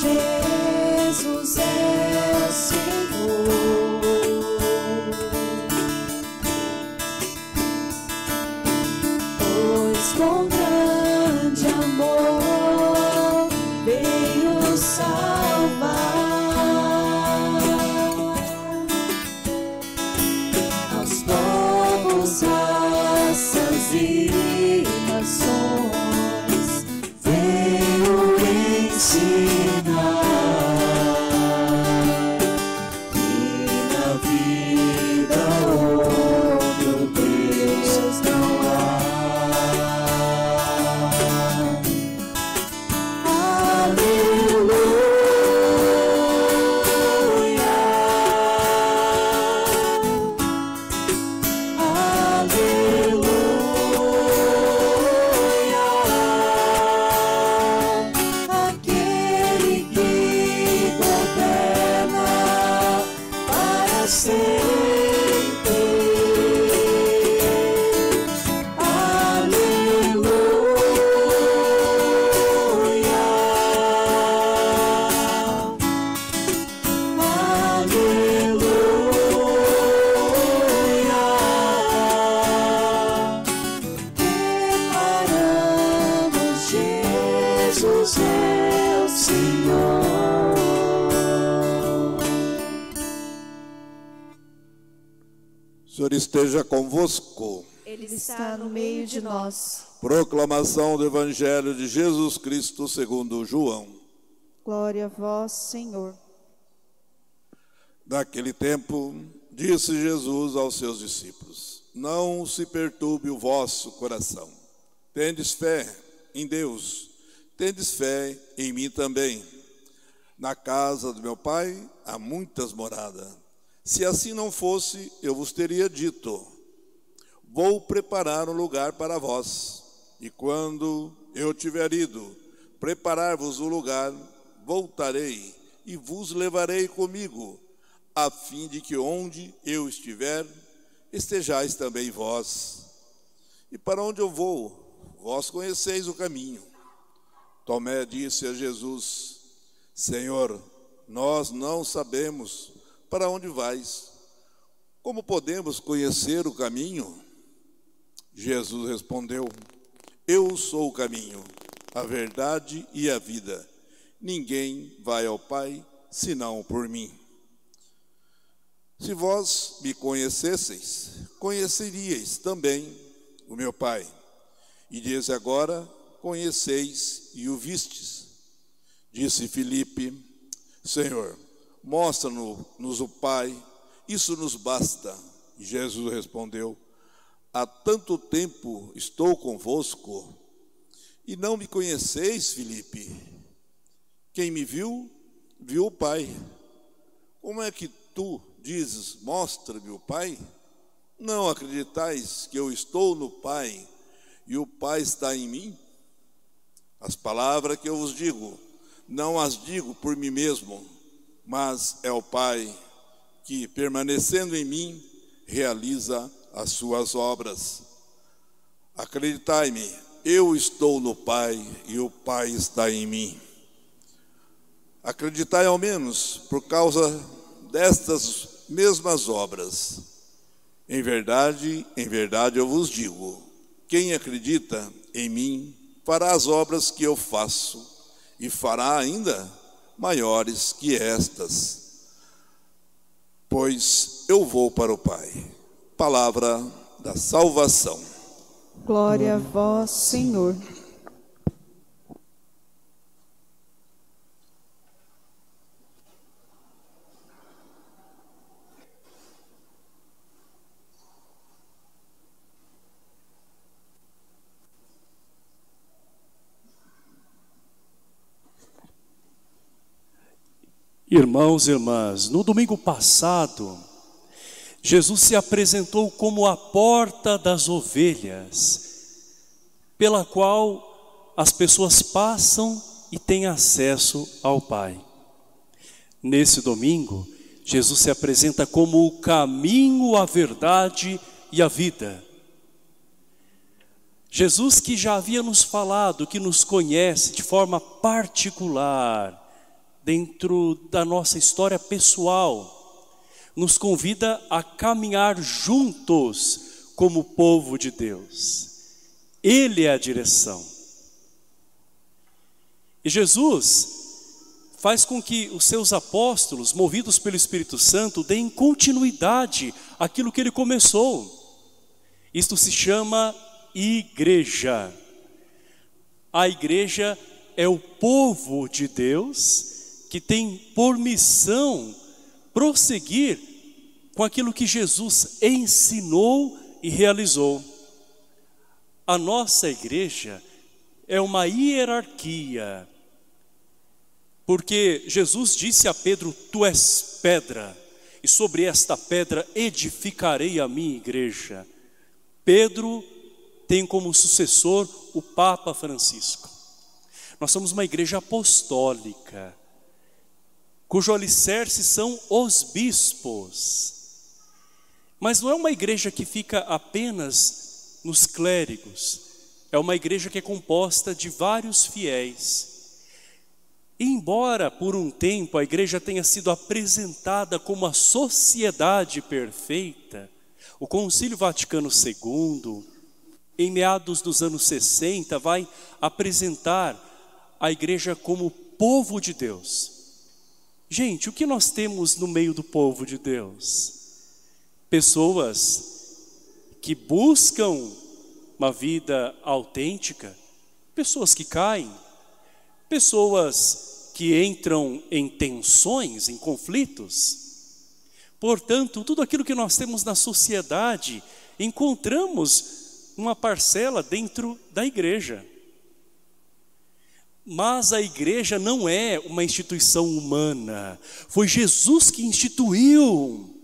Jesus é o Senhor. Pois com grande amor veio salvar aos povos, raças e nações, veio ensinar que na vida outro Deus não há. O Senhor esteja convosco. Ele está no meio de nós. Proclamação do Evangelho de Jesus Cristo segundo João. Glória a vós, Senhor. Naquele tempo, disse Jesus aos seus discípulos: não se perturbe o vosso coração. Tendes fé em Deus, tendes fé em mim também. Na casa do meu Pai há muitas moradas. Se assim não fosse, eu vos teria dito: vou preparar um lugar para vós. E quando eu tiver ido preparar-vos o lugar, voltarei e vos levarei comigo, a fim de que onde eu estiver, estejais também vós. E para onde eu vou, vós conheceis o caminho. Tomé disse a Jesus: Senhor, nós não sabemos para onde vais? Como podemos conhecer o caminho? Jesus respondeu: eu sou o caminho, a verdade e a vida. Ninguém vai ao Pai senão por mim. Se vós me conhecesseis, conheceríeis também o meu Pai. E desde agora conheceis e o vistes. Disse Filipe: Senhor, mostra-nos o Pai, isso nos basta. E Jesus respondeu: há tanto tempo estou convosco e não me conheceis, Filipe? Quem me viu, viu o Pai. Como é que tu dizes: mostra-me o Pai? Não acreditais que eu estou no Pai e o Pai está em mim? As palavras que eu vos digo, não as digo por mim mesmo, mas é o Pai que, permanecendo em mim, realiza as suas obras. Acreditai-me, eu estou no Pai e o Pai está em mim. Acreditai ao menos por causa destas mesmas obras. Em verdade eu vos digo: quem acredita em mim fará as obras que eu faço e fará ainda maiores que estas, pois eu vou para o Pai. Palavra da salvação. Glória a vós, Senhor. Irmãos e irmãs, no domingo passado, Jesus se apresentou como a porta das ovelhas, pela qual as pessoas passam e têm acesso ao Pai. Nesse domingo, Jesus se apresenta como o caminho, a verdade e a vida. Jesus, que já havia nos falado, que nos conhece de forma particular, dentro da nossa história pessoal, nos convida a caminhar juntos como povo de Deus. Ele é a direção. E Jesus faz com que os seus apóstolos, movidos pelo Espírito Santo, deem continuidade àquilo que ele começou. Isto se chama igreja. A igreja é o povo de Deus que tem por missão prosseguir com aquilo que Jesus ensinou e realizou. A nossa igreja é uma hierarquia, porque Jesus disse a Pedro: tu és pedra, e sobre esta pedra edificarei a minha igreja. Pedro tem como sucessor o Papa Francisco. Nós somos uma igreja apostólica, cujo alicerce são os bispos. Mas não é uma igreja que fica apenas nos clérigos, é uma igreja que é composta de vários fiéis. E embora por um tempo a igreja tenha sido apresentada como a sociedade perfeita, o Concílio Vaticano II, em meados dos anos 60, vai apresentar a igreja como povo de Deus. Gente, o que nós temos no meio do povo de Deus? Pessoas que buscam uma vida autêntica, pessoas que caem, pessoas que entram em tensões, em conflitos. Portanto, tudo aquilo que nós temos na sociedade, encontramos uma parcela dentro da igreja. Mas a igreja não é uma instituição humana, foi Jesus que instituiu.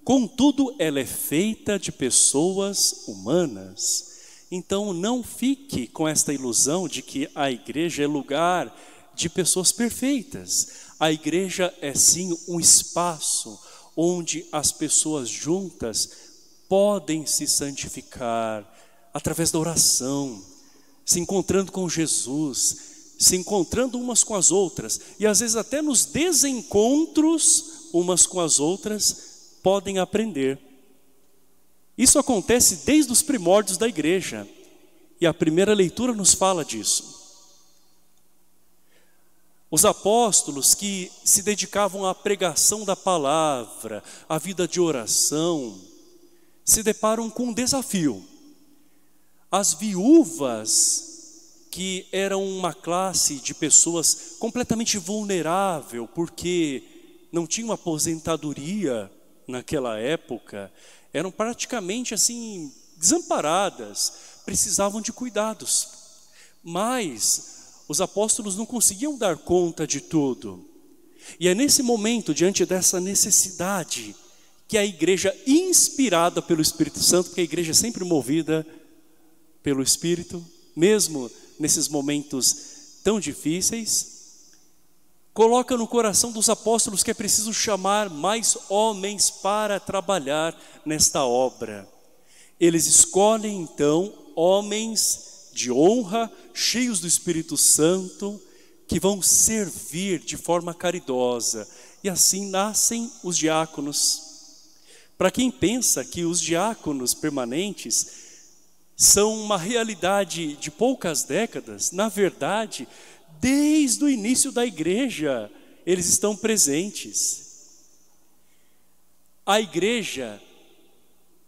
Contudo, ela é feita de pessoas humanas. Então não fique com esta ilusão de que a igreja é lugar de pessoas perfeitas. A igreja é sim um espaço onde as pessoas juntas podem se santificar através da oração, se encontrando com Jesus, se encontrando umas com as outras, e às vezes até nos desencontros umas com as outras podem aprender. Isso acontece desde os primórdios da igreja, e a primeira leitura nos fala disso. Os apóstolos que se dedicavam à pregação da palavra, à vida de oração, se deparam com um desafio. As viúvas, que eram uma classe de pessoas completamente vulnerável, porque não tinham aposentadoria naquela época, eram praticamente assim desamparadas, precisavam de cuidados. Mas os apóstolos não conseguiam dar conta de tudo. E é nesse momento, diante dessa necessidade, que a igreja, inspirada pelo Espírito Santo, porque a igreja é sempre movida pelo Espírito, mesmo nesses momentos tão difíceis, coloca no coração dos apóstolos que é preciso chamar mais homens para trabalhar nesta obra. Eles escolhem então homens de honra, cheios do Espírito Santo, que vão servir de forma caridosa. E assim nascem os diáconos. Para quem pensa que os diáconos permanentes são uma realidade de poucas décadas, na verdade, desde o início da igreja, eles estão presentes. A igreja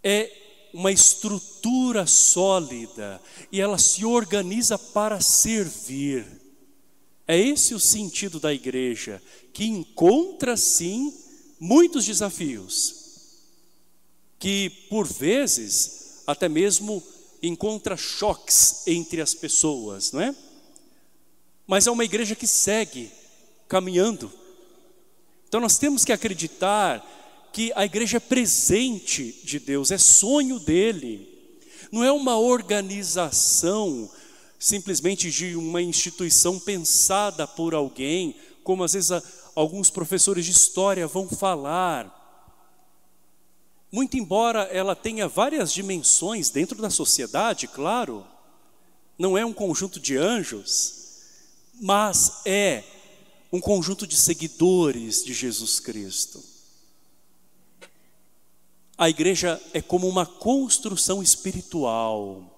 é uma estrutura sólida e ela se organiza para servir. É esse o sentido da igreja, que encontra sim muitos desafios, que por vezes até mesmo encontra choques entre as pessoas, não é? Mas é uma igreja que segue caminhando. Então nós temos que acreditar que a igreja é presente de Deus, é sonho dele. Não é uma organização simplesmente de uma instituição pensada por alguém, como às vezes alguns professores de história vão falar. Muito embora ela tenha várias dimensões dentro da sociedade, claro, não é um conjunto de anjos, mas é um conjunto de seguidores de Jesus Cristo. A igreja é como uma construção espiritual.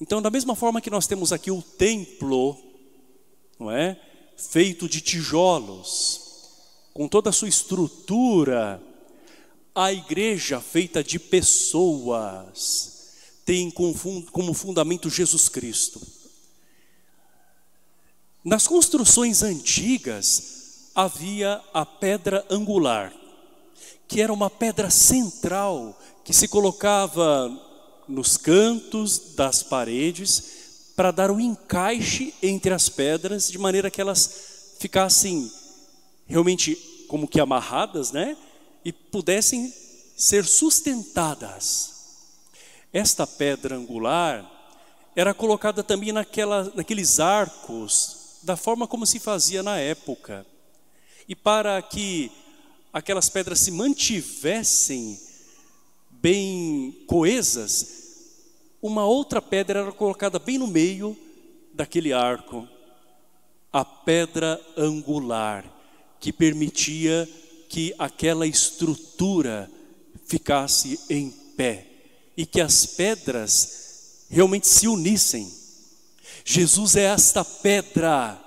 Então, da mesma forma que nós temos aqui o templo, não é? Feito de tijolos, com toda a sua estrutura, a igreja feita de pessoas tem como fundamento Jesus Cristo. Nas construções antigas havia a pedra angular, que era uma pedra central que se colocava nos cantos das paredes para dar um encaixe entre as pedras, de maneira que elas ficassem realmente como que amarradas, né? E pudessem ser sustentadas. Esta pedra angular era colocada também naqueles arcos, da forma como se fazia na época. E para que aquelas pedras se mantivessem bem coesas, uma outra pedra era colocada bem no meio daquele arco. A pedra angular, que permitia que aquela estrutura ficasse em pé e que as pedras realmente se unissem. Jesus é esta pedra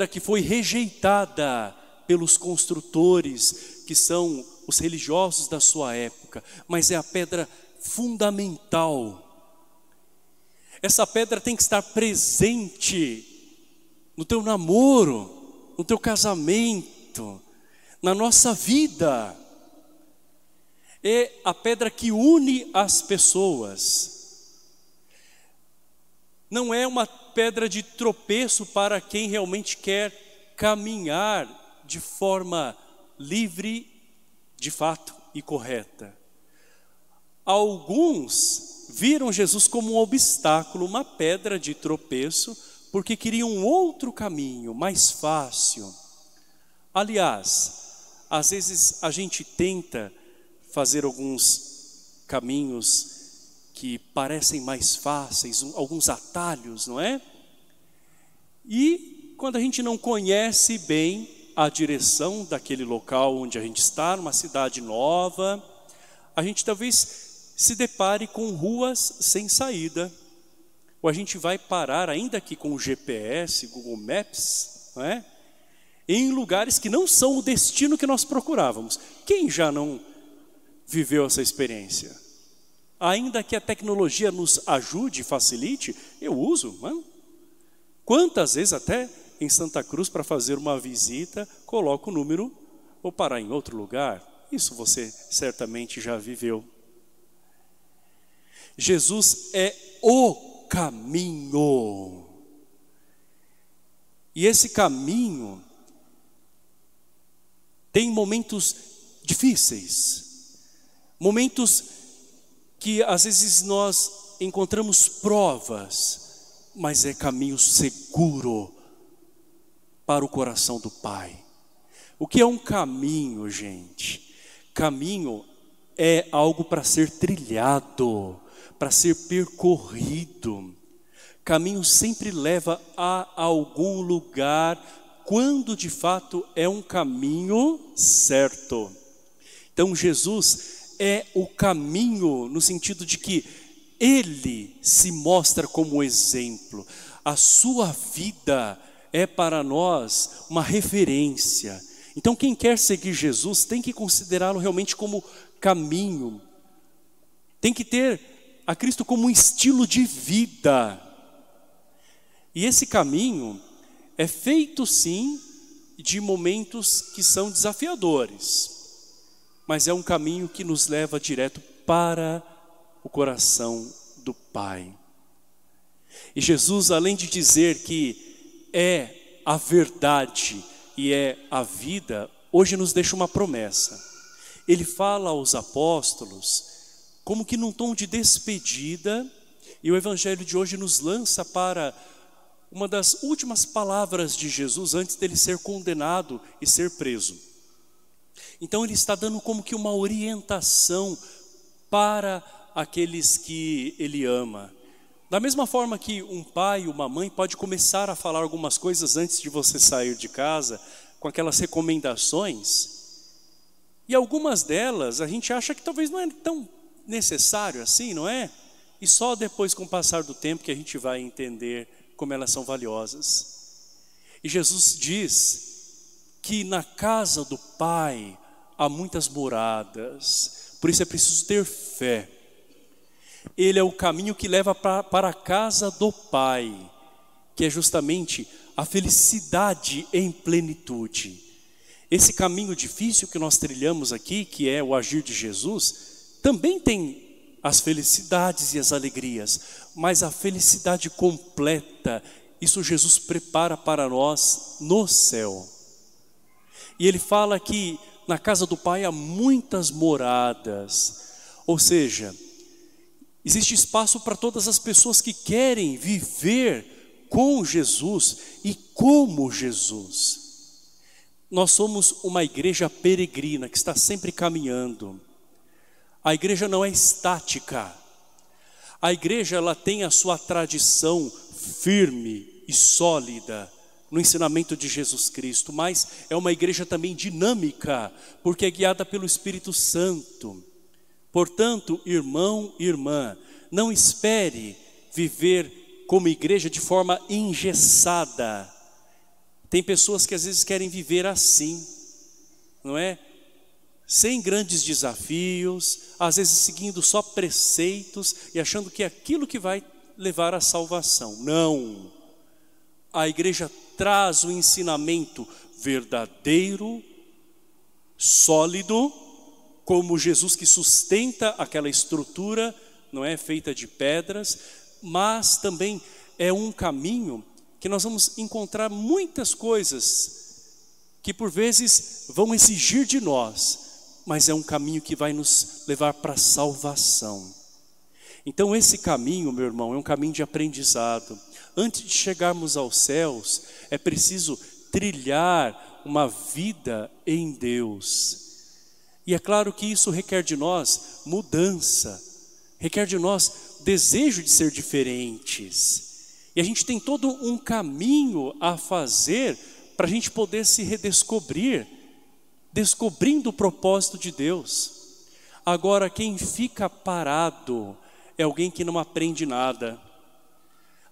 que foi rejeitada pelos construtores, que são os religiosos da sua época, mas é a pedra fundamental. Essa pedra tem que estar presente no teu namoro, no teu casamento, na nossa vida. É a pedra que une as pessoas. Não é uma pedra de tropeço para quem realmente quer caminhar de forma livre, de fato e correta. Alguns viram Jesus como um obstáculo, uma pedra de tropeço, porque queriam um outro caminho, mais fácil. Aliás, às vezes a gente tenta fazer alguns caminhos que parecem mais fáceis, alguns atalhos, não é? E quando a gente não conhece bem a direção daquele local onde a gente está, numa cidade nova, a gente talvez se depare com ruas sem saída, ou a gente vai parar, ainda que com o GPS, Google Maps, não é? Em lugares que não são o destino que nós procurávamos. Quem já não viveu essa experiência? Ainda que a tecnologia nos ajude e facilite, eu uso, mano. Quantas vezes até em Santa Cruz, para fazer uma visita, coloco o número, ou parar em outro lugar. Isso você certamente já viveu. Jesus é o caminho. E esse caminho tem momentos difíceis, momentos que às vezes nós encontramos provas, mas é caminho seguro para o coração do Pai. O que é um caminho, gente? Caminho é algo para ser trilhado, para ser percorrido. Caminho sempre leva a algum lugar, quando de fato é um caminho certo. Então Jesus é o caminho no sentido de que Ele se mostra como exemplo. A sua vida é para nós uma referência. Então quem quer seguir Jesus tem que considerá-lo realmente como caminho. Tem que ter a Cristo como um estilo de vida. E esse caminho é feito sim de momentos que são desafiadores, mas é um caminho que nos leva direto para o coração do Pai. E Jesus, além de dizer que é a verdade e é a vida, hoje nos deixa uma promessa. Ele fala aos apóstolos como que num tom de despedida, e o evangelho de hoje nos lança para uma das últimas palavras de Jesus antes dele ser condenado e ser preso. Então ele está dando como que uma orientação para aqueles que ele ama. Da mesma forma que um pai, uma mãe pode começar a falar algumas coisas antes de você sair de casa, com aquelas recomendações, e algumas delas a gente acha que talvez não é tão necessário assim, não é? E só depois, com o passar do tempo, que a gente vai entender como elas são valiosas. E Jesus diz que na casa do Pai há muitas moradas, por isso é preciso ter fé. Ele é o caminho que leva para a casa do Pai, que é justamente a felicidade em plenitude. Esse caminho difícil que nós trilhamos aqui, que é o agir de Jesus, também tem as felicidades e as alegrias, mas a felicidade completa, isso Jesus prepara para nós no céu. E ele fala que na casa do Pai há muitas moradas, ou seja, existe espaço para todas as pessoas que querem viver com Jesus e como Jesus. Nós somos uma igreja peregrina que está sempre caminhando. A igreja não é estática. A igreja, ela tem a sua tradição firme e sólida no ensinamento de Jesus Cristo, mas é uma igreja também dinâmica, porque é guiada pelo Espírito Santo. Portanto, irmão e irmã, não espere viver como igreja de forma engessada. Tem pessoas que às vezes querem viver assim, não é? Sem grandes desafios, às vezes seguindo só preceitos e achando que é aquilo que vai levar à salvação. Não. A igreja traz o ensinamento verdadeiro, sólido, como Jesus que sustenta aquela estrutura, não é feita de pedras, mas também é um caminho que nós vamos encontrar muitas coisas que por vezes vão exigir de nós, mas é um caminho que vai nos levar para a salvação. Então esse caminho, meu irmão, é um caminho de aprendizado. Antes de chegarmos aos céus, é preciso trilhar uma vida em Deus. E é claro que isso requer de nós mudança, requer de nós desejo de ser diferentes. E a gente tem todo um caminho a fazer para a gente poder se redescobrir, descobrindo o propósito de Deus. Agora, quem fica parado é alguém que não aprende nada.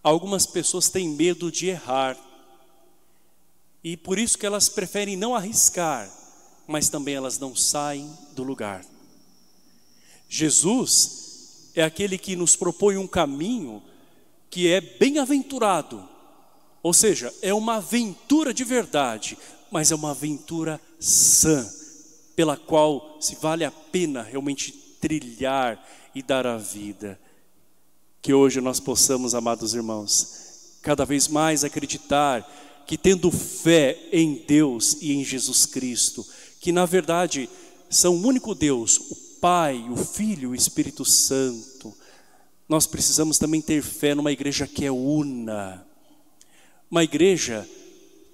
Algumas pessoas têm medo de errar, e por isso que elas preferem não arriscar, mas também elas não saem do lugar. Jesus é aquele que nos propõe um caminho que é bem-aventurado, ou seja, é uma aventura de verdade, mas é uma aventura sã, pela qual se vale a pena realmente trilhar e dar a vida. Que hoje nós possamos, amados irmãos, cada vez mais acreditar que tendo fé em Deus e em Jesus Cristo, que na verdade são o único Deus, o Pai, o Filho e o Espírito Santo, nós precisamos também ter fé numa igreja que é una, uma igreja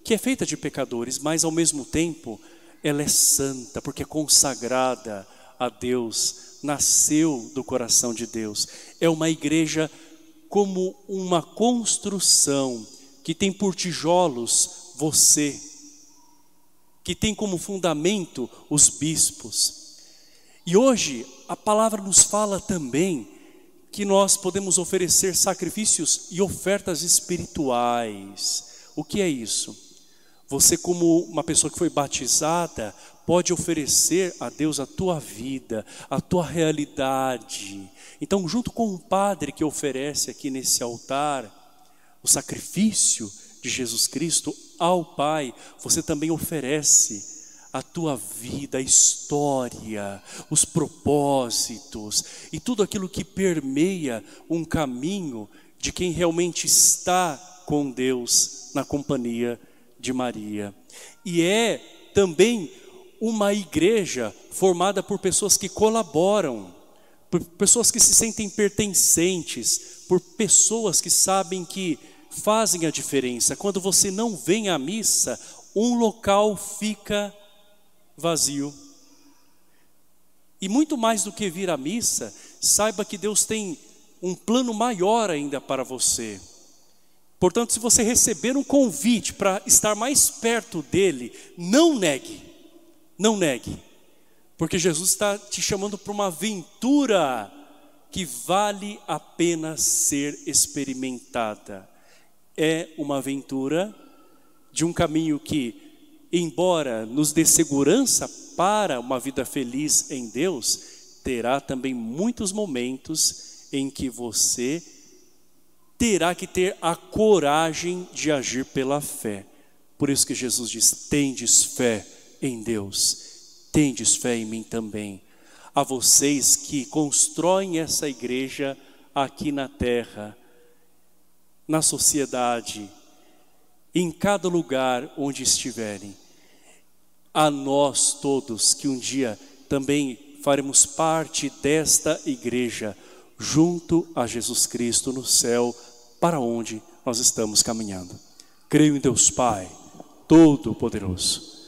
que é feita de pecadores, mas ao mesmo tempo ela é santa, porque é consagrada a Deus, nasceu do coração de Deus. É uma igreja como uma construção que tem por tijolos você, que tem como fundamento os bispos. E hoje a palavra nos fala também que nós podemos oferecer sacrifícios e ofertas espirituais. O que é isso? Você, como uma pessoa que foi batizada, pode oferecer a Deus a tua vida, a tua realidade. Então, junto com o padre que oferece aqui nesse altar o sacrifício de Jesus Cristo ao Pai, você também oferece a tua vida, a história, os propósitos e tudo aquilo que permeia um caminho de quem realmente está com Deus na companhia de Maria. E é também uma igreja formada por pessoas que colaboram, por pessoas que se sentem pertencentes, por pessoas que sabem que fazem a diferença. Quando você não vem à missa, um local fica vazio. E muito mais do que vir à missa, saiba que Deus tem um plano maior ainda para você. Portanto, se você receber um convite para estar mais perto dele, não negue, não negue, porque Jesus está te chamando para uma aventura que vale a pena ser experimentada. É uma aventura de um caminho que, embora nos dê segurança para uma vida feliz em Deus, terá também muitos momentos em que você terá que ter a coragem de agir pela fé. Por isso que Jesus diz: tendes fé em Deus, tendes fé em mim também. A vocês que constroem essa igreja aqui na terra, na sociedade, em cada lugar onde estiverem, a nós todos que um dia também faremos parte desta igreja, junto a Jesus Cristo no céu, para onde nós estamos caminhando. Creio em Deus Pai Todo-Poderoso,